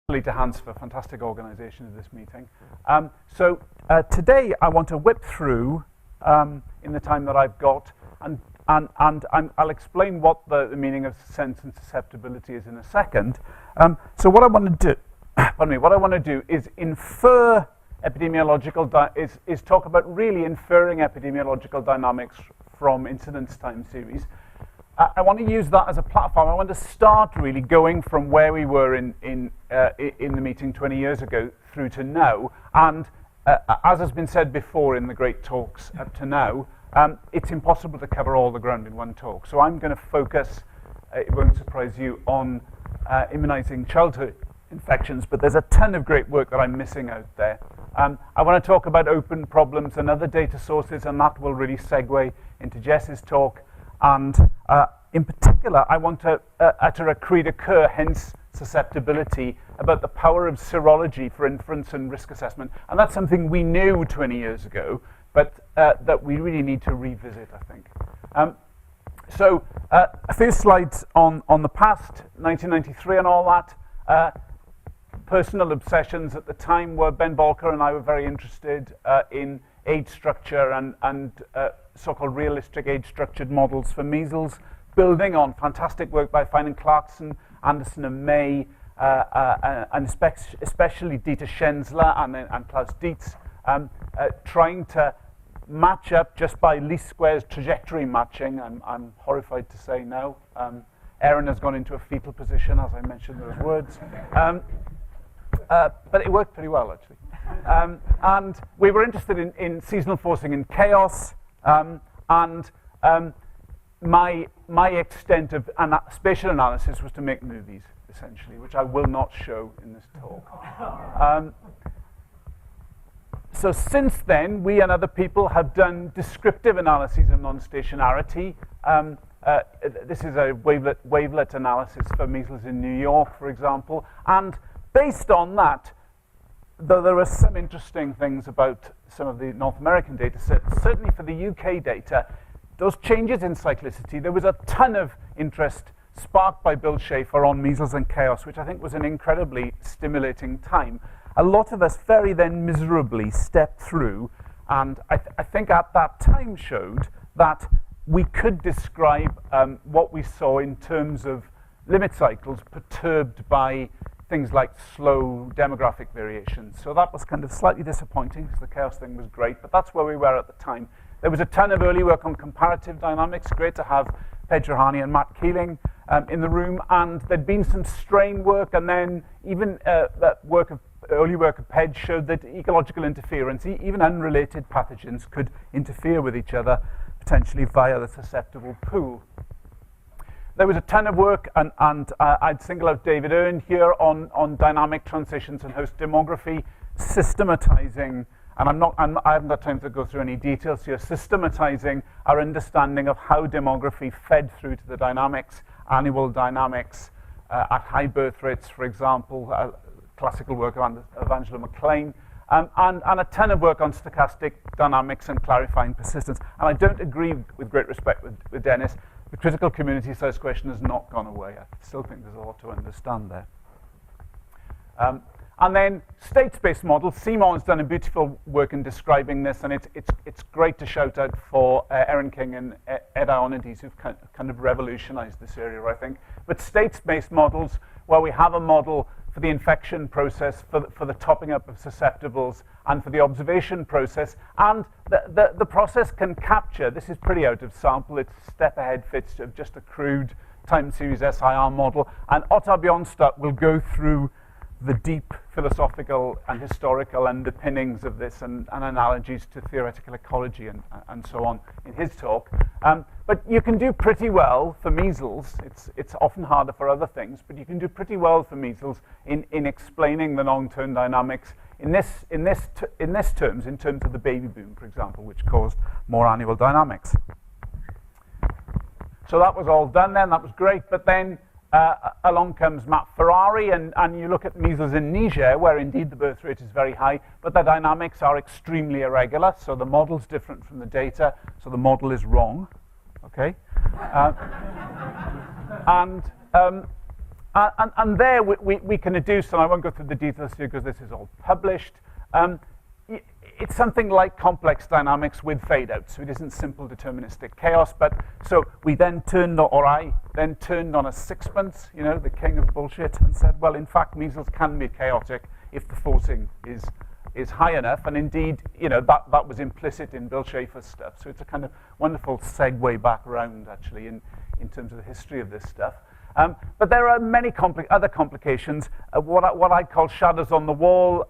to Hans for fantastic organisation of this meeting. So today I want to whip through, in the time that I've got, and I'll explain what the meaning of sense and susceptibility is in a second. So what I want to do, is infer epidemiological, is talk about really inferring epidemiological dynamics from incidence time series. I want to use that as a platform. I want to start really going from where we were in the meeting 20 years ago through to now. And as has been said before in the great talks up to now, it's impossible to cover all the ground in one talk. So I'm going to focus, it won't surprise you, on immunizing childhood infections, but there's a ton of great work that I'm missing out there. I want to talk about open problems and other data sources, and that will really segue into Jess's talk. And in particular, I want to utter a cri de coeur, hence susceptibility, about the power of serology for inference and risk assessment. And that's something we knew 20 years ago, but that we really need to revisit, I think. So a few slides on the past, 1993 and all that. Personal obsessions at the time were Ben Balker and I were very interested in age structure and so-called realistic age-structured models for measles, building on fantastic work by Fein and Clarkson, Anderson and May, and especially Dieter Schenzler and Klaus Dietz, trying to match up just by least squares trajectory matching. I'm horrified to say now. Erin has gone into a fetal position as I mentioned those words. But it worked pretty well, actually. And we were interested in seasonal forcing and chaos, and my extent of spatial analysis was to make movies, essentially, which I will not show in this talk. So since then, we and other people have done descriptive analyses of non-stationarity. This is a wavelet analysis for measles in New York, for example, and based on that, though there are some interesting things about some of the North American data sets, certainly for the UK data, those changes in cyclicity, there was a ton of interest sparked by Bill Schaefer on measles and chaos, which I think was an incredibly stimulating time. A lot of us very then miserably stepped through, and I think at that time showed that we could describe what we saw in terms of limit cycles perturbed by things like slow demographic variations. So that was kind of slightly disappointing because the chaos thing was great, but that's where we were at the time. There was a ton of early work on comparative dynamics. Great to have Pedro Hani and Matt Keeling in the room, and there'd been some strain work, and then even early work of PED showed that ecological interference, even unrelated pathogens, could interfere with each other, potentially via the susceptible pool. There was a ton of work, and I'd single out David Earn here on dynamic transitions and host demography, systematizing, and I haven't got time to go through any details here, systematizing our understanding of how demography fed through to the dynamics, annual dynamics at high birth rates, for example, classical work of Angela McLean, and a ton of work on stochastic dynamics and clarifying persistence. And I don't agree, with great respect, with Dennis. The critical community size question has not gone away. I still think there's a lot to understand there. And then state-space models. Simon has done a beautiful work in describing this, and it's great to shout out for Erin King and Ed Ionides, who've kind of revolutionized this area, I think. But state-space models, where we have a model for the infection process, for the topping up of susceptibles, and for the observation process. And the process can capture, this is pretty out of sample, it's step ahead fits of just a crude time series SIR model. And Ottar Bjornstad will go through the deep philosophical and historical underpinnings of this and analogies to theoretical ecology and so on in his talk. But you can do pretty well for measles. It's often harder for other things, but you can do pretty well for measles in explaining the long-term dynamics in terms of the baby boom, for example, which caused more annual dynamics. So that was all done then. That was great. But then along comes Matt Ferrari, and you look at measles in Niger, where indeed the birth rate is very high, but the dynamics are extremely irregular, so the model's different from the data, so the model is wrong, okay? And and there we can deduce, and I won't go through the details here because this is all published. It's something like complex dynamics with fade-outs. So it isn't simple deterministic chaos, but so we then turned, or I then turned on a sixpence, you know, the king of bullshit, and said, well, in fact, measles can be chaotic if the forcing is high enough, and indeed, you know, that was implicit in Bill Schaefer's stuff. So it's a kind of wonderful segue back around, actually, in terms of the history of this stuff. But there are many other complications. What I call shadows on the wall.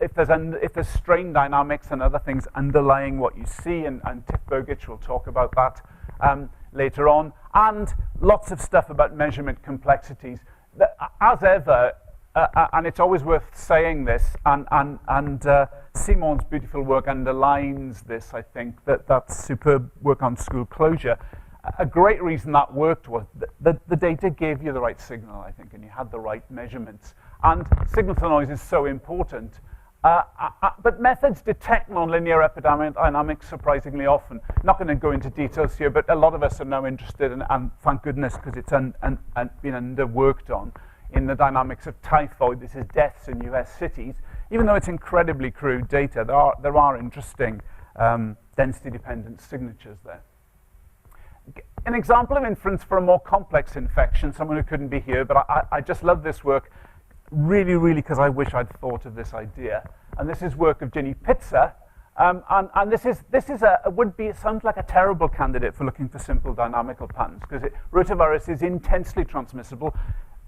If there's strain dynamics and other things underlying what you see, and Tiff Burgich will talk about that later on, and lots of stuff about measurement complexities. As ever, and it's always worth saying this, and Simon's beautiful work underlines this, I think, that superb work on school closure. A great reason that worked was the data gave you the right signal, I think, and you had the right measurements. And signal to noise is so important. But methods detect nonlinear epidemic dynamics surprisingly often. Not going to go into details here, but a lot of us are now interested, and thank goodness, because it's been underworked on, in the dynamics of typhoid. This is deaths in US cities. Even though it's incredibly crude data, there are interesting density-dependent signatures there. An example of inference for a more complex infection, someone who couldn't be here, but I just love this work, really, because I wish I'd thought of this idea. And this is work of Ginny Pitzer, and this is it sounds like a terrible candidate for looking for simple dynamical patterns, because rotavirus is intensely transmissible.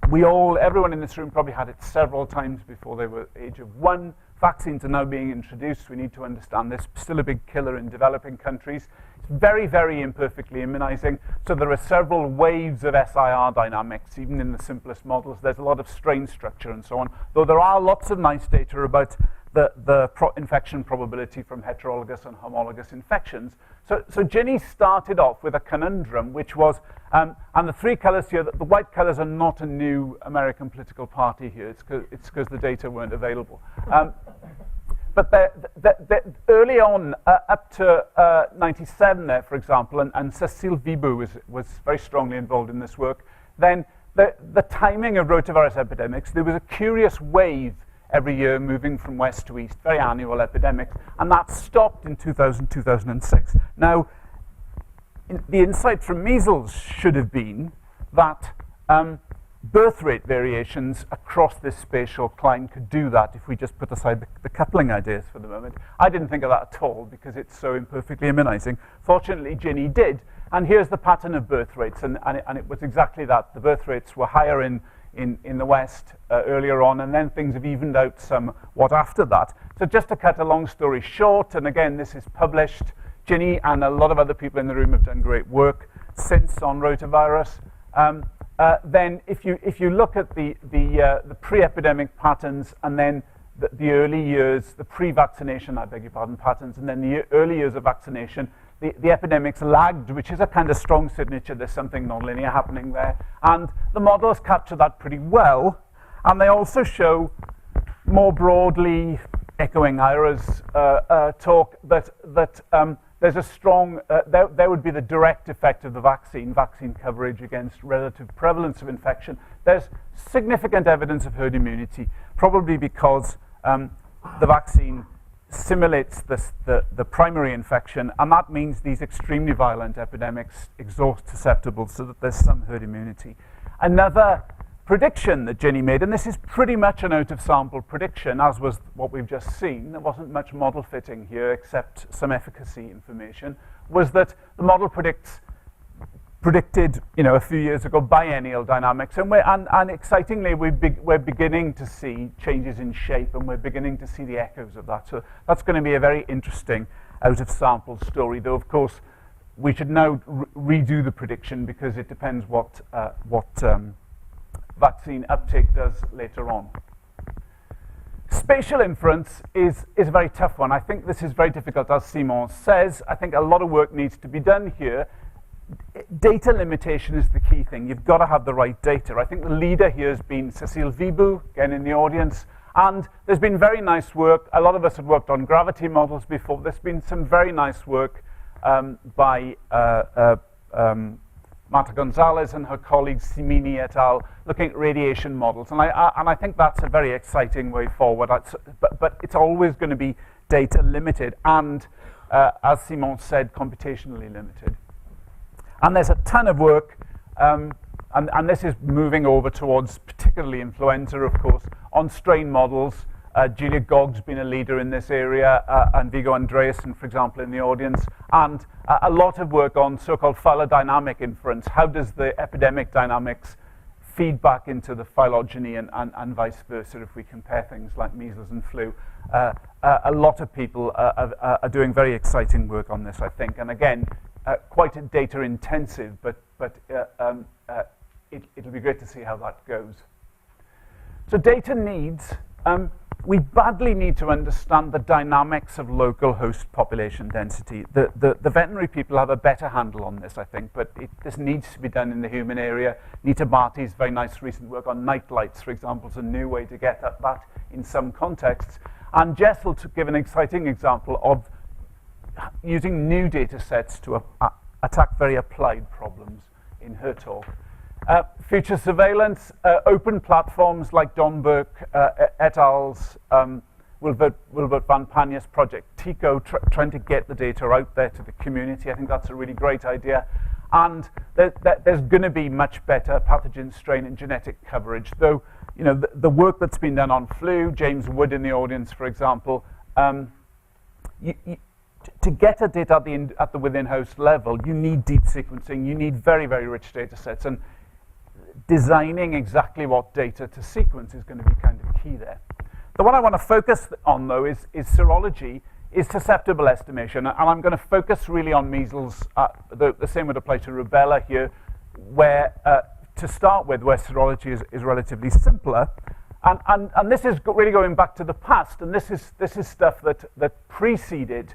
Everyone in this room probably had it several times before they were age of 1. Vaccines are now being introduced. We need to understand this. Still a big killer in developing countries. It's very, very imperfectly immunizing. So there are several waves of SIR dynamics, even in the simplest models. There's a lot of strain structure and so on, though there are lots of nice data about the infection probability from heterologous and homologous infections. So Ginny started off with a conundrum, which was, and the three colors here, the white colors are not a new American political party here. It's because the data weren't available. But early on, up to 97 there, for example, and Cecile Vibu was very strongly involved in this work, then the timing of rotavirus epidemics, there was a curious wave every year moving from west to east, very annual epidemics, and that stopped in 2000, 2006. Now, the insight from measles should have been that birth rate variations across this spatial climb could do that if we just put aside the coupling ideas for the moment. I didn't think of that at all because it's so imperfectly immunizing. Fortunately, Ginny did, and here's the pattern of birth rates, and it was exactly that. The birth rates were higher in the West earlier on, and then things have evened out somewhat after that. So just to cut a long story short, and again, this is published, Ginny and a lot of other people in the room have done great work since on rotavirus. Then if you look at the pre-epidemic patterns, and then the early years, the pre-vaccination, I beg your pardon, patterns, and then the early years of vaccination, the epidemics lagged, which is a kind of strong signature. There's something nonlinear happening there. And the models capture that pretty well. And they also show, more broadly, echoing Ira's talk, that there's a strong, there would be the direct effect of the vaccine coverage against relative prevalence of infection. There's significant evidence of herd immunity, probably because the vaccine simulates the primary infection, and that means these extremely violent epidemics exhaust susceptibles so that there's some herd immunity. Another prediction that Ginny made, and this is pretty much an out-of-sample prediction, as was what we've just seen, there wasn't much model fitting here except some efficacy information, was that the model predicted, a few years ago, biennial dynamics, and excitingly, we're beginning to see changes in shape, and we're beginning to see the echoes of that. So that's going to be a very interesting out-of-sample story, though, of course, we should now redo the prediction because it depends what vaccine uptake does later on. Spatial inference is a very tough one. I think this is very difficult, as Simon says. I think a lot of work needs to be done here. Data limitation is the key thing. You've got to have the right data. I think the leader here has been Cecile Vibu, again in the audience, and there's been very nice work. A lot of us have worked on gravity models before. There's been some very nice work by Marta Gonzalez and her colleagues, Simini et al., looking at radiation models. And I think that's a very exciting way forward. But it's always going to be data limited and, as Simon said, computationally limited. And there's a ton of work, and this is moving over towards particularly influenza, of course, on strain models. Julia Gogg's been a leader in this area, and Viggo Andreasen, for example, in the audience, and a lot of work on so-called phylodynamic inference. How does the epidemic dynamics feed back into the phylogeny and vice versa if we compare things like measles and flu? A lot of people are doing very exciting work on this, I think, and again, quite data intensive, but it'll be great to see how that goes. So data needs. We badly need to understand the dynamics of local host population density. The veterinary people have a better handle on this, I think, but this needs to be done in the human area. Nita Bhatti's very nice recent work on night lights, for example, is a new way to get at that in some contexts. And Jess will give an exciting example of using new data sets to attack very applied problems in her talk. Future surveillance, open platforms like Don Burke et al.'s Wilbert van Panja's project TICO, trying to get the data out there to the community. I think that's a really great idea. And there's going to be much better pathogen, strain, and genetic coverage. Though, you know, the work that's been done on flu, James Wood in the audience, for example, to get at data at the within-host level, you need deep sequencing. You need very, very rich data sets. And designing exactly what data to sequence is going to be kind of key there. The one I want to focus on, though, is serology, is susceptible estimation. And I'm going to focus really on measles. The same would apply to rubella here, where, to start with, where serology is relatively simpler. And this is really going back to the past. And this is stuff that preceded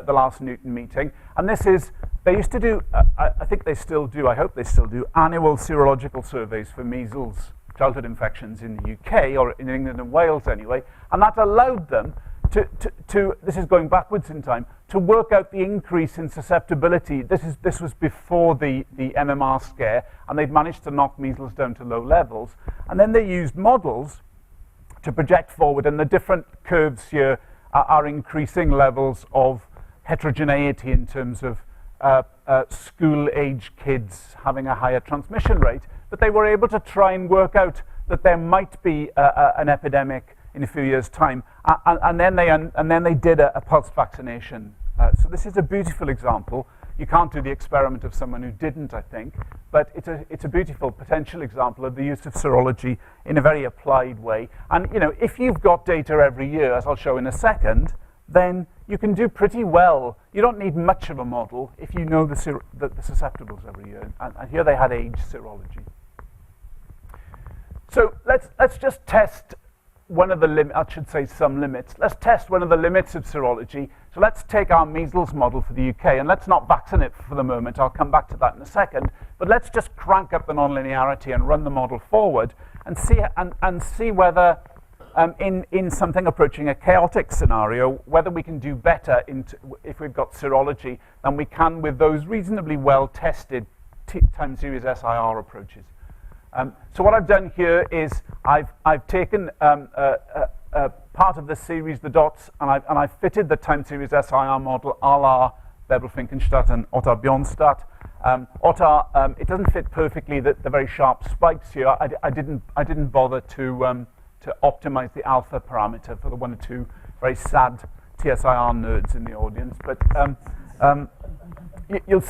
the last Newton meeting. And this is, they used to do, I think they still do, I hope they still do, annual serological surveys for measles, childhood infections in the UK, or in England and Wales anyway. And that allowed them to this is going backwards in time, to work out the increase in susceptibility. This was before the MMR scare, and they'd managed to knock measles down to low levels. And then they used models to project forward, and the different curves here are increasing levels of heterogeneity in terms of school-age kids having a higher transmission rate, but they were able to try and work out that there might be an epidemic in a few years' time, and then they did a pulse vaccination. So this is a beautiful example. You can't do the experiment of someone who didn't, I think, but it's a beautiful potential example of the use of serology in a very applied way. And you know, if you've got data every year, as I'll show in a second, then you can do pretty well. You don't need much of a model if you know the susceptibles every year. And here they had age serology. So let's just test one of the limits, I should say some limits. Let's test one of the limits of serology. So let's take our measles model for the UK, and let's not vaccinate for the moment. I'll come back to that in a second. But let's just crank up the nonlinearity and run the model forward and see whether in something approaching a chaotic scenario, whether we can do better if we've got serology than we can with those reasonably well-tested time series SIR approaches. So what I've done here is I've taken part of the series, the dots, and I've fitted the time series SIR model a la Bebel-Finkenstadt and Ottar-Bjornstadt. Ottar, it doesn't fit perfectly the very sharp spikes here. I didn't bother to optimize the alpha parameter for the one or two very sad TSIR nerds in the audience. But you'll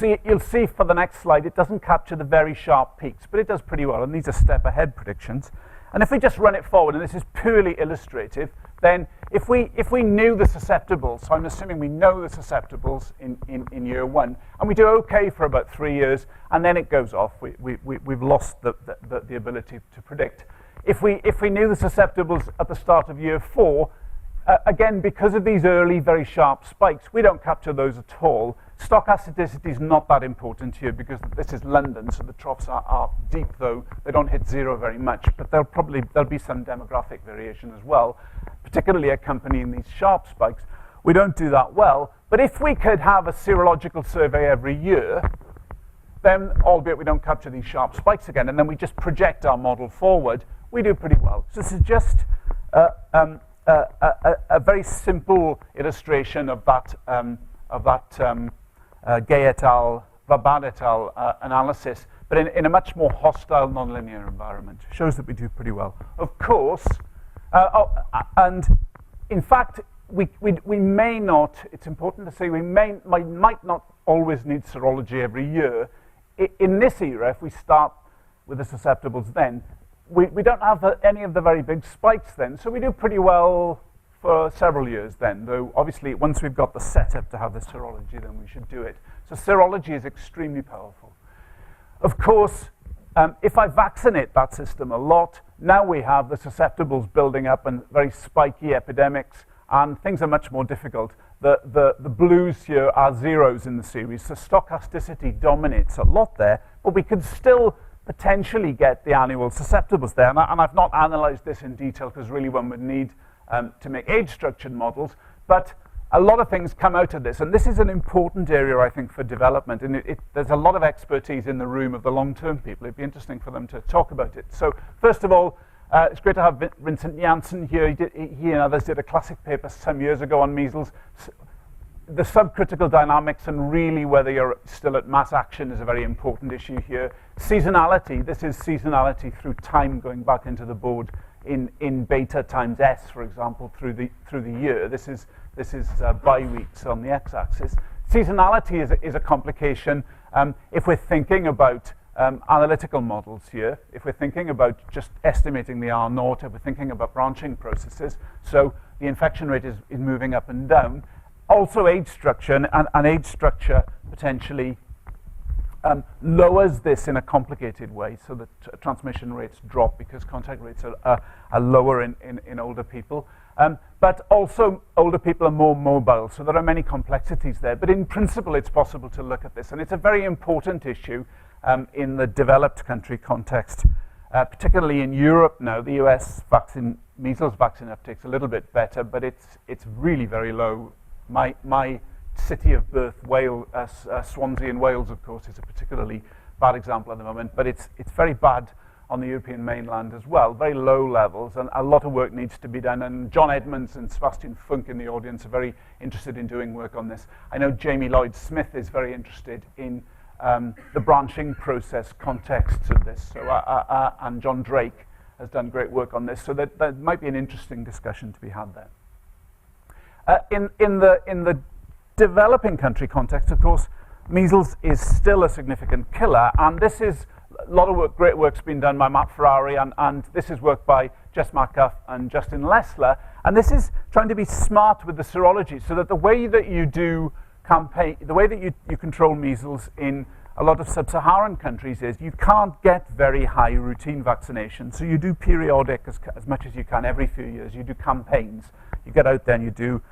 see for the next slide, it doesn't capture the very sharp peaks, but it does pretty well. And these are step ahead predictions. And if we just run it forward, and this is purely illustrative, then if we knew the susceptibles, so I'm assuming we know the susceptibles in year one, and we do okay for about 3 years, and then it goes off. We've lost the ability to predict. If we knew the susceptibles at the start of year 4, again, because of these early, very sharp spikes, we don't capture those at all. Stochasticity is not that important here because this is London, so the troughs are deep, though they don't hit 0 very much. But there'll be some demographic variation as well, particularly accompanying these sharp spikes. We don't do that well. But if we could have a serological survey every year, then, albeit we don't capture these sharp spikes again, and then we just project our model forward, we do pretty well. So this is just a very simple illustration of that Gay et al., Vabad et al. Analysis, but in a much more hostile nonlinear environment. Shows that we do pretty well. Of course, and in fact, we may not, it's important to say, we might not always need serology every year. In this era, if we start with the susceptibles then, we don't have any of the very big spikes then, so we do pretty well for several years then, though obviously once we've got the setup to have the serology, then we should do it. So serology is extremely powerful. Of course, if I vaccinate that system a lot, now we have the susceptibles building up and very spiky epidemics, and things are much more difficult. The blues here are zeros in the series, so stochasticity dominates a lot there, but we could still potentially get the annual susceptibles there, and I've not analyzed this in detail because really one would need to make age-structured models, but a lot of things come out of this, and this is an important area, I think, for development, and there's a lot of expertise in the room of the long-term people. It'd be interesting for them to talk about it. So, first of all, it's great to have Vincent Janssen here. He and others did a classic paper some years ago on measles. The subcritical dynamics and really whether you're still at mass action is a very important issue here. Seasonality, this is seasonality through time going back into the board in beta times S, for example, through the year. This is bi-weeks on the x-axis. Seasonality is a complication. If we're thinking about analytical models here, if we're thinking about just estimating the R0, if we're thinking about branching processes, so the infection rate is moving up and down. Also age structure, and age structure potentially lowers this in a complicated way, so that transmission rates drop because contact rates are lower in older people. But also older people are more mobile, so there are many complexities there. But in principle, it's possible to look at this, and it's a very important issue in the developed country context, particularly in Europe now. The US measles vaccine uptake's a little bit better, but it's really very low. My city of birth, Wales, Swansea in Wales, of course, is a particularly bad example at the moment, but it's very bad on the European mainland as well, very low levels, and a lot of work needs to be done. And John Edmonds and Sebastian Funk in the audience are very interested in doing work on this. I know Jamie Lloyd-Smith is very interested in the branching process contexts of this, so, and John Drake has done great work on this, so that might be an interesting discussion to be had there. In the developing country context, of course, measles is still a significant killer, and this is a lot of work, great work's been done by Matt Ferrari, and this is work by Jess Metcalf and Justin Lessler, and this is trying to be smart with the serology, so that the way that you do the way that you control measles in a lot of sub-Saharan countries is you can't get very high routine vaccination, so you do periodic as much as you can every few years. You do campaigns. You get out there and you do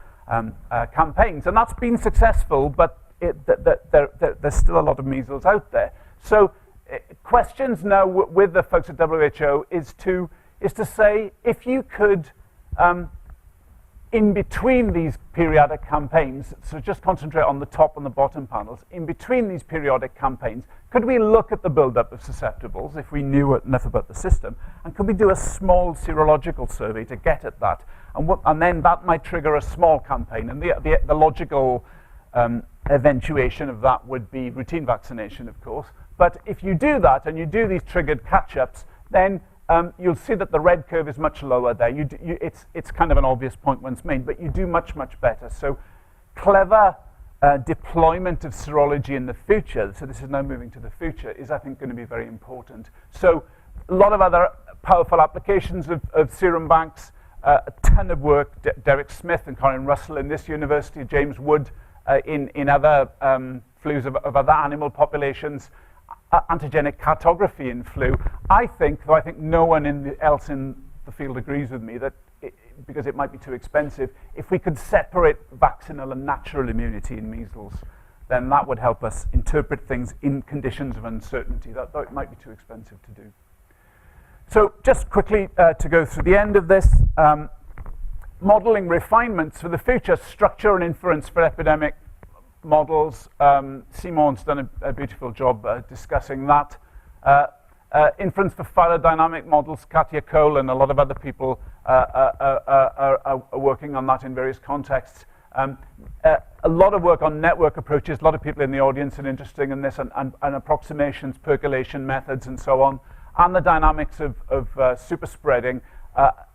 campaigns, and that's been successful, but there's still a lot of measles out there. So questions now with the folks at WHO is to say, if you could, in between these periodic campaigns, so just concentrate on the top and the bottom panels, in between these periodic campaigns, could we look at the buildup of susceptibles if we knew enough about the system, and could we do a small serological survey to get at that? And then that might trigger a small campaign, and the logical eventuation of that would be routine vaccination, of course. But if you do that, and you do these triggered catch-ups, then you'll see that the red curve is much lower there. It's kind of an obvious point once made, but you do much, much better. So clever deployment of serology in the future, so this is now moving to the future, is I think going to be very important. So a lot of other powerful applications of serum banks, a ton of work, Derek Smith and Corinne Russell in this university, James Wood in other flus of other animal populations, antigenic cartography in flu. I think, though I think no one else in the field agrees with me, that because it might be too expensive, if we could separate vaccinal and natural immunity in measles, then that would help us interpret things in conditions of uncertainty. Though it might be too expensive to do. So just quickly to go through the end of this, modeling refinements for the future, structure and inference for epidemic models. Simon's done a beautiful job discussing that. Inference for phylogenetic models, Katia Cole and a lot of other people are working on that in various contexts. A lot of work on network approaches, a lot of people in the audience are interested in this, and approximations, percolation methods, and so on, and the dynamics of super spreading.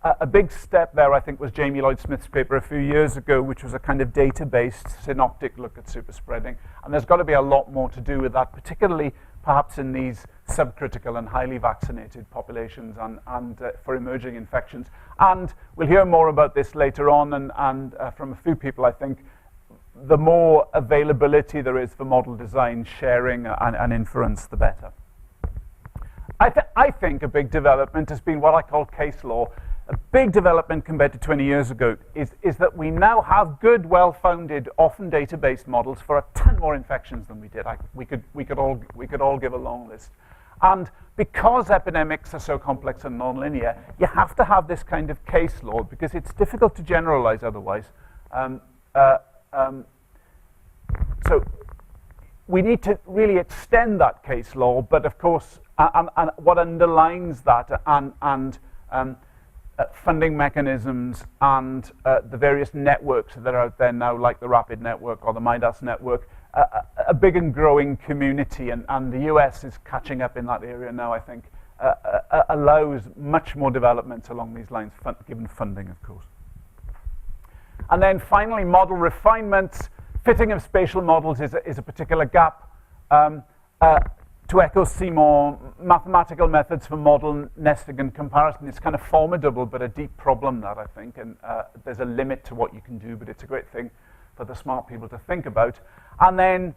A big step there, I think, was Jamie Lloyd-Smith's paper a few years ago, which was a kind of data-based synoptic look at super spreading. And there's got to be a lot more to do with that, particularly perhaps in these subcritical and highly vaccinated populations and for emerging infections. And we'll hear more about this later on, and from a few people, I think, the more availability there is for model design, sharing, and inference, the better. I think a big development has been what I call case law. A big development compared to 20 years ago is that we now have good, well-founded, often data-based models for a ton more infections than we did. We could all give a long list. And because epidemics are so complex and nonlinear, you have to have this kind of case law because it's difficult to generalize otherwise. So we need to really extend that case law, but of course, and what underlines that and funding mechanisms and the various networks that are out there now, like the Rapid Network or the MIDAS network, a big and growing community, and the US is catching up in that area now, I think, allows much more development along these lines, given funding, of course. And then finally, model refinements. Fitting of spatial models is a particular gap. To echo Simon, mathematical methods for model nesting and comparison is kind of formidable, but a deep problem, that I think, and there's a limit to what you can do, but it's a great thing for the smart people to think about. And then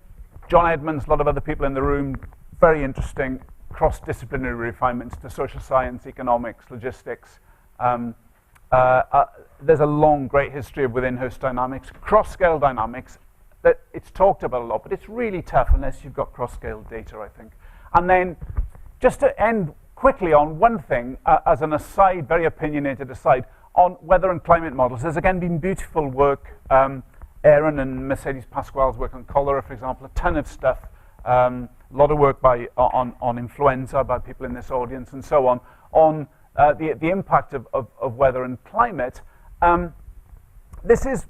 John Edmonds, a lot of other people in the room, very interesting cross-disciplinary refinements to social science, economics, logistics. There's a long, great history of within-host dynamics, cross-scale dynamics, that it's talked about a lot, but it's really tough unless you've got cross-scale data, I think. And then, just to end quickly on one thing, as an aside, very opinionated aside, on weather and climate models. There's again been beautiful work, Aaron and Mercedes Pasquale's work on cholera, for example, a ton of stuff, a lot of work on influenza by people in this audience and so on the impact of weather and climate. This is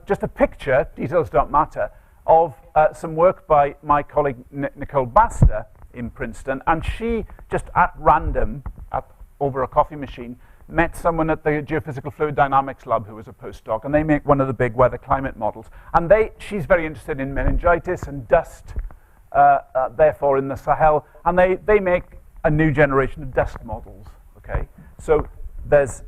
just a picture, details don't matter, of some work by my colleague Nicole Baster in Princeton, and she just at random, over a coffee machine, met someone at the Geophysical Fluid Dynamics lab who was a postdoc, and they make one of the big weather climate models. And she's very interested in meningitis and dust, therefore in the Sahel, and they make a new generation of dust models, okay? So there's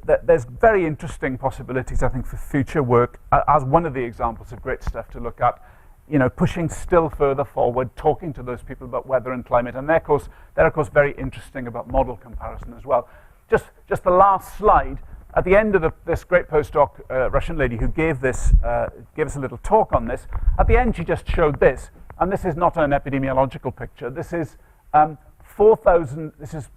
very interesting possibilities, I think, for future work as one of the examples of great stuff to look at, you know, pushing still further forward, talking to those people about weather and climate, and they're of course very interesting about model comparison as well. Just the last slide, at the end of this great postdoc, Russian lady who gave us a little talk on this, at the end she just showed this, and this is not an epidemiological picture, this is 4,000, this is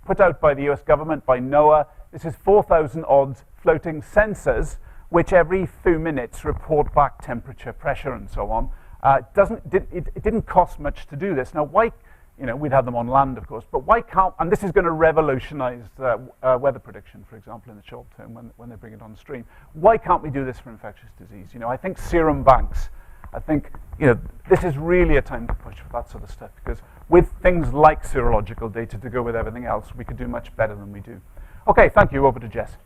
put out by the US government, by NOAA. This is 4,000 odd floating sensors, which every few minutes report back temperature, pressure, and so on. It didn't cost much to do this. Now, why, you know, we'd have them on land, of course, but why can't, and this is going to revolutionize weather prediction, for example, in the short term when they bring it on stream. Why can't we do this for infectious disease? You know, I think serum banks, I think, you know, this is really a time to push for that sort of stuff, because with things like serological data to go with everything else, we could do much better than we do. Okay, thank you. Over to Jess.